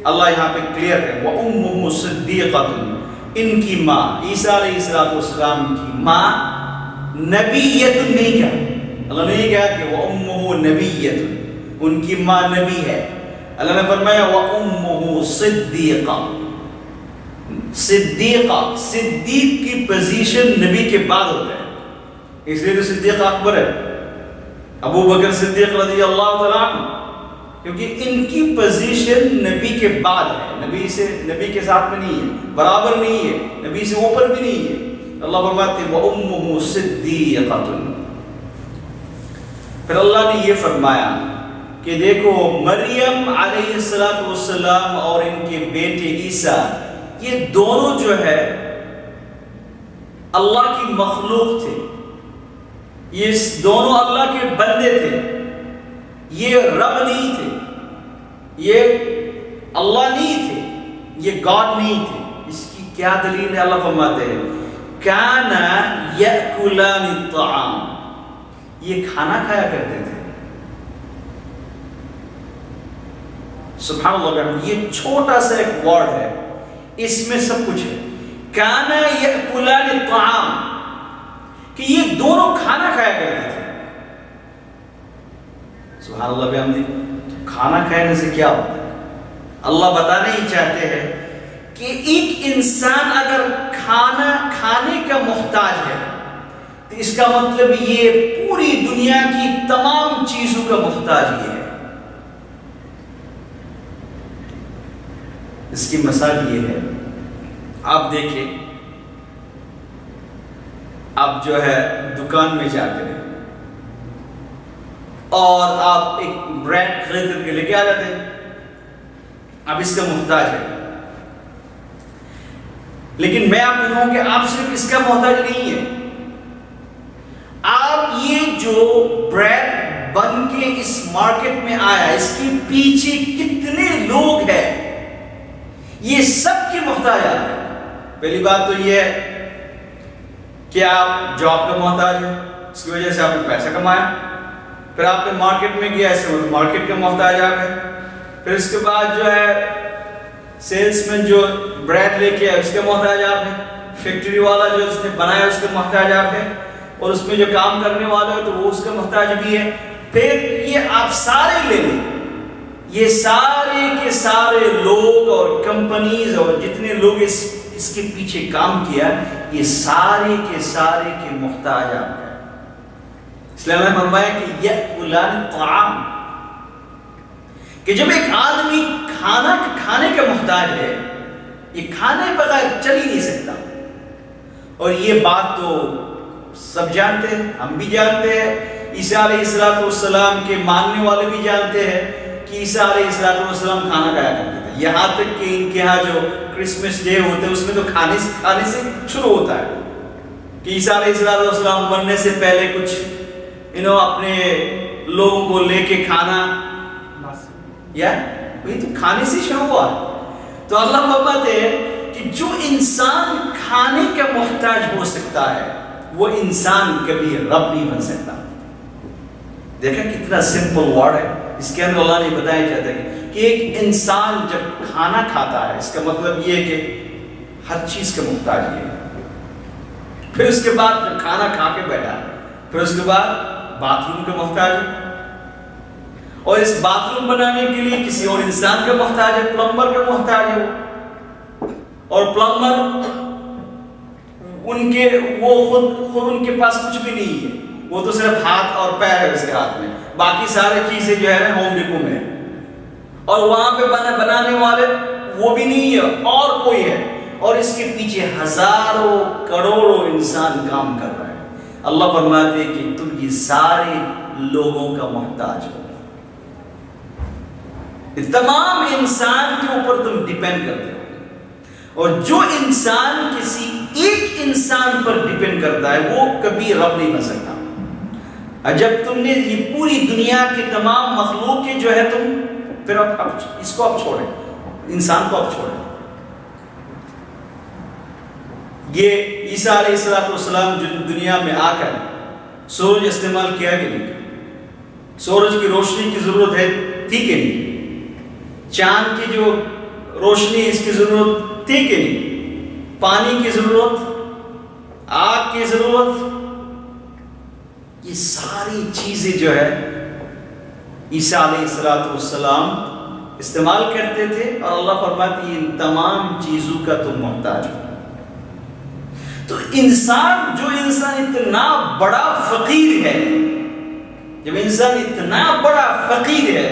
اللہ یہاں پہ کلیئر ہے وَأُمُّهُ صِدِّيقَةٌ، ان کی ماں عیسیٰ علیہ السلام کی ماں نبیت نہیں کہا، اللہ نے یہ کہا کہ وَأُمُّهُ نبیت، ان کی ماں نبی ہے، اللہ نے فرمایا وَأُمُّهُ صِدِّيقَةٌ، صدیقہ، صدیق کی پوزیشن نبی کے بعد ہوتا ہے، اس لیے تو صدیق اکبر ہے ابو بکر صدیق رضی اللہ تعالیٰ عنہ، کیونکہ ان کی پوزیشن نبی کے بعد ہے، نبی کے ساتھ میں نہیں ہے، برابر نہیں ہے، نبی سے اوپر بھی نہیں ہے۔ اللہ فرماتے ہیں وَأُمُّهُ صِدِّيقَةٌ، پھر اللہ نے یہ فرمایا کہ دیکھو مریم علیہ السلام اور ان کے بیٹے عیسیٰ، یہ دونوں جو ہے اللہ کی مخلوق تھے، یہ دونوں اللہ کے بندے تھے، یہ رب نہیں تھے، یہ اللہ نہیں تھے، یہ گاڈ نہیں تھے۔ اس کی کیا دلیل ہے؟ اللہ فرماتے ہیں کانا یأکلان الطعام، یہ کھانا کھایا کرتے تھے۔ سبحان اللہ، یہ چھوٹا سا ایک ورڈ ہے، اس میں سب کچھ ہے۔ کانا یأکلان الطعام، کہ یہ دونوں کھانا کھایا کرتے تھے۔ سبحان اللہ بحمدہ، کھانا کھانے سے کیا ہوتا ہے؟ اللہ بتانا ہی چاہتے ہیں کہ ایک انسان اگر کھانا کھانے کا محتاج ہے تو اس کا مطلب یہ پوری دنیا کی تمام چیزوں کا محتاج یہ ہے۔ اس کی مثال یہ ہے، آپ دیکھیں، آپ جو ہے دکان میں جاتے ہیں اور آپ ایک بریڈ خرید کر کے لے کے آ جاتے ہیں، آپ اس کا محتاج ہے، لیکن میں آپ کو کہوں کہ آپ صرف اس کا محتاج نہیں ہے، آپ یہ جو بریڈ بن کے اس مارکیٹ میں آیا، اس کے پیچھے کتنے لوگ ہیں، یہ سب کے محتاج ہیں۔ پہلی بات تو یہ ہے کہ آپ جاب کا محتاج ہیں، اس کی وجہ سے آپ نے پیسہ کمایا، پھر آپ نے مارکیٹ میں گیا، اس سے مارکیٹ کا محتاج آپ ہے، پھر اس کے بعد جو ہے سیلس مین جو بریڈ لے کے آئے اس کا محتاج آپ ہے، فیکٹری والا جو اس نے بنایا اس کا محتاج آپ ہے، اور اس میں جو کام کرنے والا ہے تو وہ اس کا محتاج بھی ہے، پھر یہ آپ سارے لے لیں، یہ سارے کے سارے لوگ اور کمپنیز اور جتنے لوگ اس کے پیچھے کام کیا، یہ سارے کے محتاج آپ ہیں۔ اس لیے میں نے فرمایا کہ یأکلان الطعام، کہ جب ایک آدمی کھانے کا محتاج ہے، یہ کھانے بغیر چل ہی نہیں سکتا۔ اور یہ بات تو سب جانتے ہیں، ہم بھی جانتے ہیں، عیسیٰ علیہ السلام کے ماننے والے بھی جانتے ہیں کہ عیسیٰ علیہ السلام کھانا کھایا کرتے تھے۔ یہاں تک کہ ان کے ہاں جو کرسمس ڈے ہوتے ہیں اس میں تو کھانے سے شروع ہوتا ہے کہ عیسیٰ علیہ السلام مرنے سے پہلے کچھ اپنے لوگوں کو لے کے کھانا، یا وہی تو کھانے سے شروع ہوا۔ تو اللہ فرماتے ہیں کہ جو انسان کھانے کا محتاج ہو سکتا ہے وہ انسان کبھی رب نہیں بن سکتا۔ دیکھا کتنا سمپل ورڈ ہے، اس کے اندر اللہ نے بتایا جاتا ہے کہ ایک انسان جب کھانا کھاتا ہے اس کا مطلب یہ کہ ہر چیز کا محتاج ہے۔ پھر اس کے بعد جب کھانا کھا کے بیٹھا، پھر اس کے بعد باتھ روم کا محتاج ہے، اور اس باتھ روم بنانے کے لیے کسی اور انسان کا محتاج ہے، پلمبر کا محتاج ہے۔ اور پلمبر وہ خود ان کے پاس کچھ بھی نہیں ہے، وہ تو صرف ہاتھ اور پیر ہے اس کے ہاتھ میں، باقی سارے چیزیں جو ہے ہوم ڈپو میں، اور وہاں پہ بنانے والے وہ بھی نہیں ہے اور کوئی ہے، اور اس کے پیچھے ہزاروں کروڑوں انسان کام کر رہے ہیں۔ اللہ فرماتے ہیں کہ تم یہ سارے لوگوں کا محتاج ہو، تمام انسان کے اوپر تم ڈیپینڈ کرتے ہو، اور جو انسان کسی ایک انسان پر ڈیپینڈ کرتا ہے وہ کبھی رب نہیں بن سکتا۔ جب تم نے یہ پوری دنیا کے تمام مخلوق کے جو ہے تم پھر اب اس کو اب چھوڑیں، انسان کو اب چھوڑیں۔ یہ عیسیٰ علیہ السلام جو دنیا میں آ کر سورج استعمال کیا کہ نہیں، سورج کی روشنی کی ضرورت ہے تھی کہ نہیں، چاند کی جو روشنی اس کی ضرورت تھی کہ نہیں، پانی کی ضرورت، آگ کی ضرورت، یہ ساری چیزیں جو ہے عیسیٰ علیہ السلام استعمال کرتے تھے، اور اللہ فرماتی ہے ان تمام چیزوں کا تم محتاج ہو۔ تو جو انسان اتنا بڑا فقیر ہے، جب انسان اتنا بڑا فقیر ہے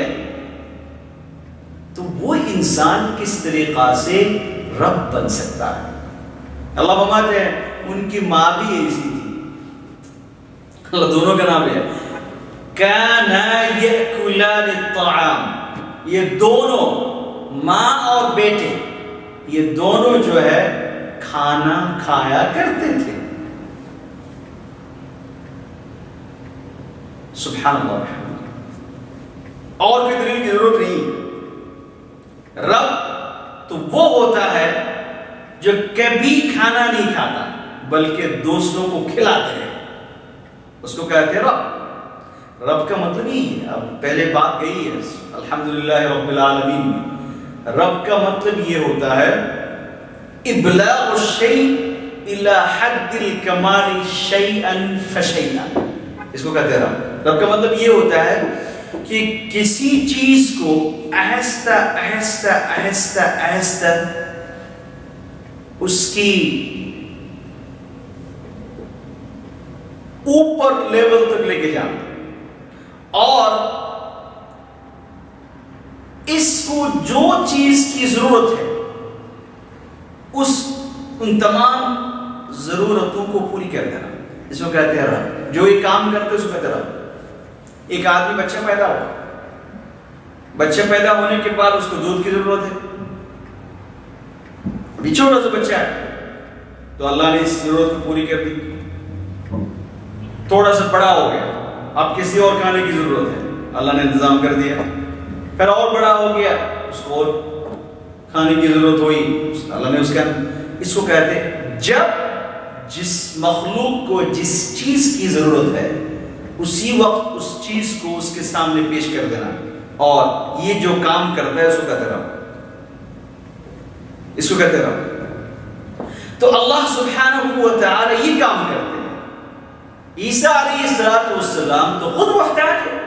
تو وہ انسان کس طریقہ سے رب بن سکتا ہے؟ اللہ فرماتے ہیں ان کی ماں بھی ایسی تھی، اللہ دونوں کا نام ہے کانا یأکلان الطعام، یہ دونوں ماں اور بیٹے یہ دونوں جو ہے کھانا کھایا کرتے تھے۔ سبحان اللہ، اور کوئی دلیل کی ضرورت نہیں۔ رب تو وہ ہوتا ہے جو کبھی کھانا نہیں کھاتا بلکہ دوسروں کو کھلاتے ہیں، اس کو کہتے ہیں رب۔ رب کا مطلب ہی ہے، اب پہلے بات گئی ہے الحمدللہ رب العالمین میں، رب کا مطلب یہ ہوتا ہے ابلاغ الشیء الی حد الکمال شیئا فشیئا، اس کو کہتے ہیں رب۔ رب کا مطلب یہ ہوتا ہے کہ کسی چیز کو آہستہ آہستہ آہستہ آہستہ اس کی اوپر لیول تک لے کے جانا، اور اس کو جو چیز کی ضرورت ہے ان تمام ضرورتوں کو پوری کر دینا، اس کو کہتے ہیں رب۔ جو یہ کام کرتے ہیں اس کو کہتے ہیں رب۔ ایک آدمی بچہ پیدا ہوا، بچہ پیدا ہونے کے بعد اس کو دودھ کی ضرورت ہے، ابھی چھوٹا سا بچہ ہے تو اللہ نے اس ضرورت کو پوری کر دی۔ تھوڑا سا بڑا ہو گیا، اب کسی اور کھانے کی ضرورت ہے، اللہ نے انتظام کر دیا۔ پھر اور بڑا ہو گیا، اس کو اور کھانے کی ضرورت ہوئی، اللہ نے اس کو کہتے ہیں جب جس مخلوق کو جس چیز کی ضرورت ہے اسی وقت اس چیز کو اس کے سامنے پیش کر دینا، اور یہ جو کام کرتا ہے اس کو کہتے رہو، اس کو کہتے رہو۔ تو اللہ سبحانہ و تعالی یہ کام کرتے ہیں۔ عیسیٰ علیہ السلام تو خود محتاج ہے،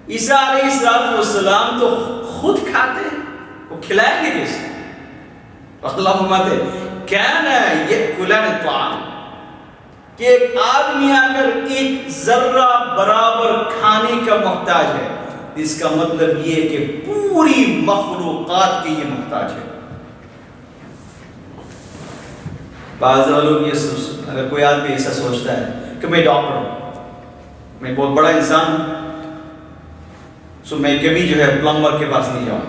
عیسیٰ علیہ السلام تو خود کھاتے ہیں، وہ کھلائیں گے کیسے؟ اللہ فرماتے کان یأکلان الطعام، کہ ایک آدمی اگر ایک ذرہ برابر کھانے کا محتاج ہے، اس کا مطلب یہ کہ پوری مخلوقات کے یہ محتاج ہے۔ بعض لوگ یہ اگر کوئی آدمی ایسا سوچتا ہے کہ میں ڈاکٹر ہوں، میں بہت بڑا انسان ہوں، سو میں کبھی جو ہے پلمبر کے پاس نہیں جاؤں،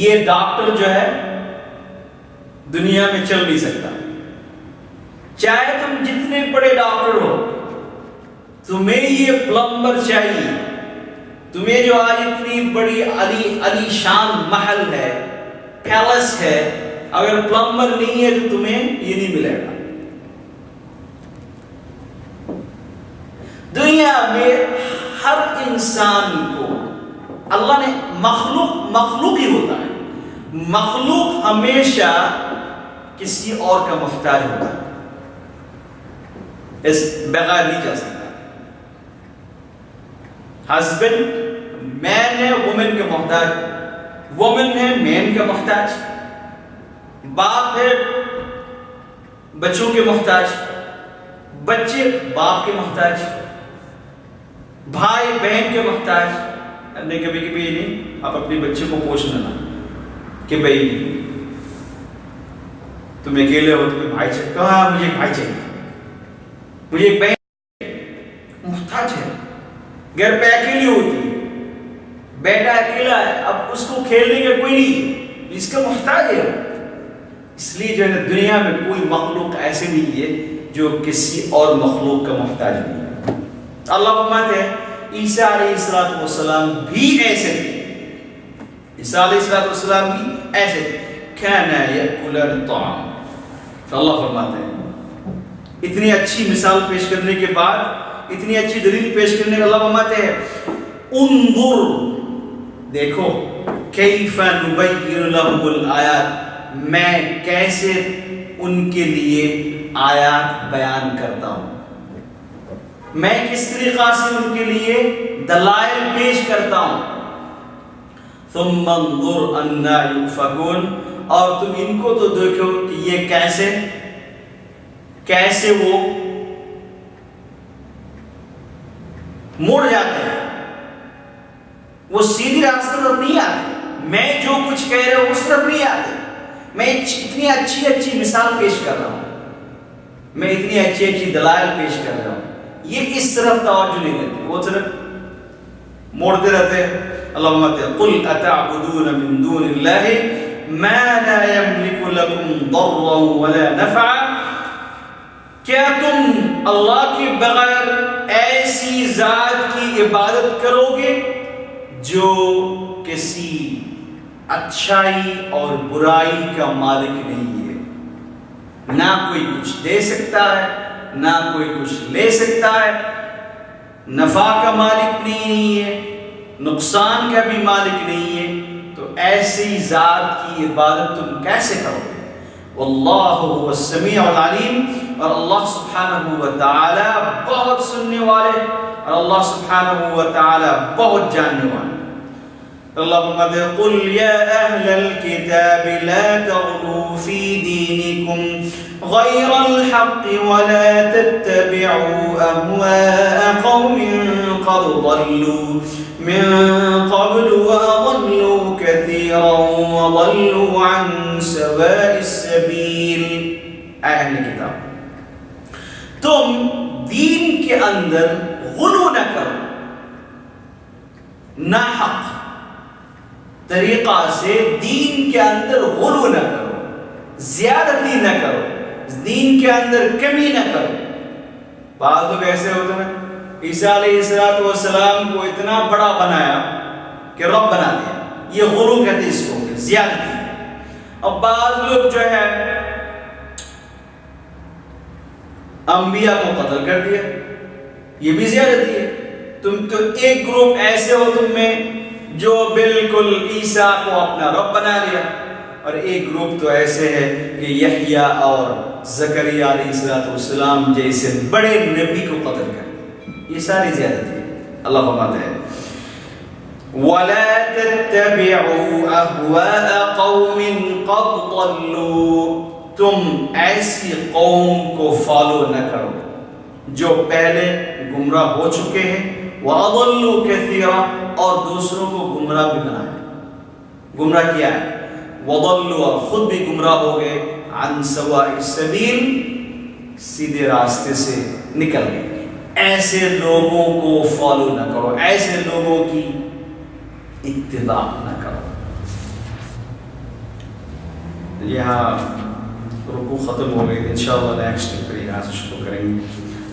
یہ ڈاکٹر جو ہے دنیا میں چل نہیں سکتا، چاہے تم جتنے بڑے ڈاکٹر ہو، تمہیں یہ پلمبر چاہیے، تمہیں جو آج اتنی بڑی علی شان محل ہے، پیلس ہے، اگر پلمبر نہیں ہے تو تمہیں یہ نہیں ملے گا۔ دنیا میں ہر انسان کو اللہ نے مخلوق ہی ہوتا ہے، مخلوق ہمیشہ کسی اور کا محتاج ہوتا ہے، اس بغیر نہیں جا سکتا۔ ہسبینڈ مین ہے وومن کا محتاج، وومن ہے مین کا محتاج، باپ ہے بچوں کے محتاج، بچے باپ کے محتاج، بھائی بہن کے محتاج۔ ہم نے کبھی کبھی نہیں آپ اپنے بچے کو پوچھ لینا کہ بھائی تم اکیلے ہو، تمہیں بھائی چاہیے، کہا مجھے ایک بھائی چاہیے، مجھے ایک بہن محتاج ہے، گھر پہ اکیلی ہوتی ہے، بیٹا اکیلا ہے، اب اس کو کھیلنے کا کوئی نہیں، اس کا محتاج ہے۔ اس لیے جو ہے دنیا میں کوئی مخلوق ایسے نہیں ہے جو کسی اور مخلوق کا محتاج نہیں ہے۔ اللہ فرماتے ہیں عیسیٰ علیہ السلام بھی ایسے تھے، عیسیٰ علیہ السلام بھی ایسے تھے، کانا یأکلان الطعام۔ اللہ فرماتے ہیں اتنی اچھی مثال پیش کرنے کے بعد، اتنی اچھی دلیل پیش کرنے کے اللہ فرماتے ہیں انظر، دیکھو کیف نبین لہم الآیات، میں کیسے ان کے لیے آیات بیان کرتا ہوں، میں کس طریقہ سے ان کے لیے دلائل پیش کرتا ہوں۔ ثم انظر انا یؤفکون، اور تم ان کو تو دیکھو کہ یہ کیسے وہ مڑ جاتے ہیں، وہ سیدھی راستہ پر نہیں آتے، میں جو کچھ کہہ رہا ہوں اس طرف نہیں آتے، میں اتنی اچھی مثال پیش کر رہا ہوں، میں اتنی اچھی دلائل پیش کر رہا ہوں، یہ اس طرف توجہ نہیں دیتے، وہ طرف موڑتے رہتے ہیں۔ اللہ فرماتے ہیں قل اتعبدون من دون اللہ ما لا يملك لكم ضرا ولا نفعا، کیا تم اللہ کے بغیر ایسی ذات کی عبادت کرو گے جو کسی اچھائی اور برائی کا مالک نہیں ہے، نہ کوئی کچھ دے سکتا ہے نہ کوئی کچھ لے سکتا ہے، نفع کا مالک نہیں ہے، نقصان کا بھی مالک نہیں ہے، تو ایسی ذات کی عبادت تم کیسے کرو گے؟ واللہ هو السمیع العلیم، اور اللہ سبحانہ و تعالی بہت سننے والے، اور اللہ سبحانہ و تعالی بہت جاننے والے۔ اللہ فرماتے ہیں قل یا اہل الکتاب لا تغلوا فی دینکم غیر الحق ولا تتبعوا اہواء قوم قد ضلوا من قبل واضلوا كثيرا وضلوا عن سواء السبیل۔ اے اہل کتاب، تم دین کے اندر غلو نہ کرو، ناحق طریقہ سے دین کے اندر غلو نہ کرو، زیادتی نہ کرو، دین کے اندر کمی نہ کرو۔ بعض لوگ ایسے ہوتے ہیں عیسیٰ علیہ السلام کو اتنا بڑا بنایا کہ رب بنا دیا، یہ غلو کہتے ہیں اس کو، زیادتی۔ اب بعض لوگ جو ہے انبیاء کو قتل کر دیا، یہ بھی زیادتی ہے۔ تم تو ایک گروپ ایسے ہو تم میں جو بالکل عیسیٰ کو اپنا رب بنا لیا، اور ایک گروپ تو ایسے ہے کہ یحییٰ اور زکریا علیہ السلام جیسے بڑے نبی کو قتل کر دیا۔ یہ ساری زیادتی ہے. اللہ فرماتا ہے وَلَا تَتَّبِعُوا أَهْوَاءَ قَوْمٍ قَدْ ضَلُّوا، تم ایسی قوم کو فالو نہ کرو جو پہلے گمراہ ہو چکے ہیں، وَأَضَلُّوا كَثِيرًا، اور دوسروں کو گمراہ بھی بنا ہے. گمراہ کیا ہے؟ وَضَلُّوا، اور خود بھی گمراہ ہو گئے، عَنْ سَوَاءِ السَّبِيلِ، سیدھے راستے سے نکل گئے. ایسے لوگوں کو فالو نہ کرو، ایسے لوگوں کی اتباع نہ کرو. یہاں رکوع ختم ہو گئی. انشاءاللہ نیکسٹ پھر یہاں سے شروع کریں گے.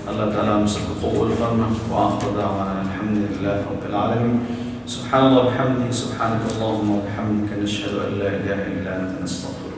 اللہ تعالیٰ ہم سب کو قبول فرما. وآخر دعوانا الحمد للہ رب العالمین. سبحان اللہ وبحمدہ، سبحانک اللہم وبحمدک، نشہد ان لا الہ الا انت، نستغفرک.